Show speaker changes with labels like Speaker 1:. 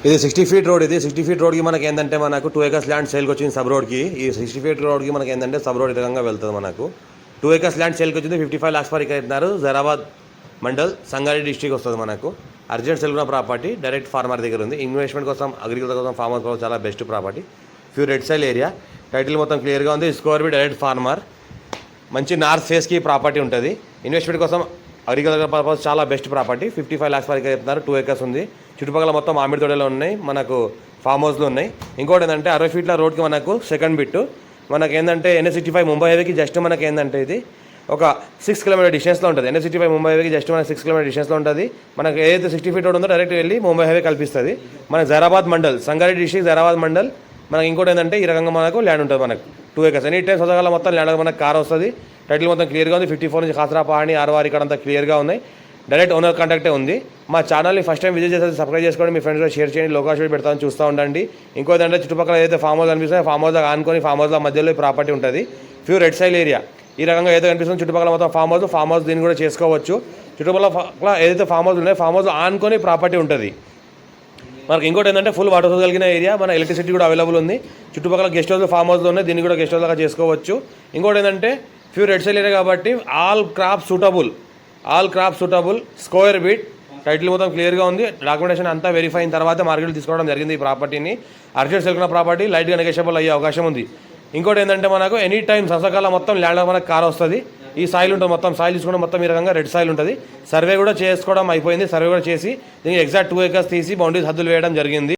Speaker 1: ఇది 60 feet road. ఇది 60 feet రోడ్కి మనకి ఏంటంటే మనకు 2 acres ల్యాండ్ సేల్కి వచ్చింది సబ్ రోడ్కి. ఈ 60 ఫీట్ రోడ్కి మనకి ఏంటంటే సబ్ రోడ్ విధంగా వెళ్తుంది. మనకు 2 acres ల్యాండ్ సేల్కి వచ్చింది. 55 lakhs పర్ ఎకర్ ఇస్తున్నారు. జైరాబాద్ మండల్, సంగారెడ్డి డిస్ట్రిక్ట్ వస్తుంది. మనకు అర్జెంట్ సెల్ ఉన్న ప్రాపర్టీ, డైరెక్ట్ ఫార్మర్ దగ్గర ఉంది. ఇన్వెస్ట్మెంట్ కోసం, అగ్రికల్చర్ కోసం, ఫార్మర్ కోసం చాలా best property. Pure red soil area. Title మొత్తం క్లియర్గా ఉంది. Square feet direct farmer. మంచి నార్త్ ఫేస్కి ప్రాపర్టీ ఉంటుంది. ఇన్వెస్ట్మెంట్ కోసం, అగ్రికల్చర్ పర్పస్ చాలా best property. 55 lakhs per acre చెప్తున్నారు. 2 acres ఉంది. చుట్టుపక్కల మొత్తం మామిడి తోటలు ఉన్నాయి. మనకు ఫామ్ హౌస్లు ఉన్నాయి. ఇంకోటి ఏంటంటే 60 ఫీట్ల రోడ్కి మనకు సెకండ్ బిట్ మనకి ఏంటంటే NH65 ముంబై హైవేకి జస్ట్ మనకి ఏంటంటే ఇది ఒక 6 km డిస్టెన్స్లో ఉంటుంది. NH65 ముంబై హైవేకి జస్ట్ మనకి 6 km డిస్టెన్స్లో ఉంటుంది. మనకి ఏదైతే 60 ఫీట్ రోడ్ ఉందో డైరెక్ట్ వెళ్ళి ముంబై హైవే కల్పిస్తుంది. మనకి జైరాబాద్ మండల్, సంగారెడ్డి డిస్ట్రిక్ట్ జైరాబాద్ మండల్. మనకి ఇంకోటి ఏంటంటే ఈ రకంగా మనకు ల్యాండ్ ఉంటుంది. మనకు 2 acres ఎనీ టైం సొంతకాల మొత్తం ల్యాండ్ మనకు కార్ వస్తుంది. టైటిల్ మొత్తం క్లియర్గా ఉంది. 54 నుంచి ఖాసరా పహాణి ఆర్వార్ ఇక్కడ అంతా క్లియర్గా ఉన్నాయి. డైరెక్ట్ ఓనర్ కాంటాక్టే ఉంది. మా ఛానల్ని ఫస్ట్ టైం విజిట్ చేస్తే సబ్స్క్రైబ్ చేసుకోండి. మీ ఫ్రెండ్స్లో షేర్ చేయండి. లోకాష్ పెడతామని చూస్తూ ఉండండి. ఇంకోటి అంటే చుట్టుపక్కల ఏదైతే ఫామ్ హౌస్ కనిపిస్తుందో ఫామ్ హౌస్లో ఆనుకొని ఫామ్ హౌస్లో మధ్యలో ప్రాపర్టీ ఉంటుంది. Pure red soil area. ఈ రకంగా ఏదైతే కనిపిస్తుందో చుట్టుపక్కల మొత్తం ఫామ్ హౌస్ దీన్ని కూడా చేసుకోవచ్చు. చుట్టుపక్కల ఏదైతే ఫామ్ హౌస్ ఉన్నాయో ఫామ్ హౌస్ ఆనుకొని ప్రాపర్టీ ఉంటుంది. మనకి ఇంకోటి ఏంటంటే ఫుల్ వాటర్ సోర్స్ కలిగిన ఏరియా. మన ఎలక్ట్రిసిటీ కూడా అవైలబుల్ ఉంది. చుట్టుపక్కల గెస్ట్ హౌస్ ఫామ్ హౌస్లో ఉన్నాయి. దీన్ని కూడా గెస్ట్ హౌస్గా చేసుకోవచ్చు. ఇంకోటి ఏంటంటే ప్యూర్ రెడ్ సైల్ ఏరియా కాబట్టి all crop suitable square feet. Title మొత్తం క్లియర్గా ఉంది. డాక్యుమెంటేషన్ అంతా వెరిఫై అయిన తర్వాత మార్కెట్లో తీసుకోవడం జరిగింది. ఈ ప్రాపర్టీని అర్జెంట్ సెల్ ప్రాపర్టీ లైట్గా నెగోషియబుల్ అయ్యే అవకాశం ఉంది. ఇంకోటి ఏంటంటే మనకు ఎనీ టైం సంవత్సరాల మొత్తం ల్యాండ్ మనకు కార్ వస్తుంది. ఈ సాయిల్ ఉంటుంది. మొత్తం సాయిల్ తీసుకుంటే మొత్తం ఈ రకంగా రెడ్ సాయిల్ ఉంటుంది. సర్వే కూడా చేసుకోవడం అయిపోయింది. సర్వే కూడా చేసి దీనికి ఎగ్జాక్ట్ 2 acres తీసి బౌండరీస్ హద్దులు వేయడం జరిగింది.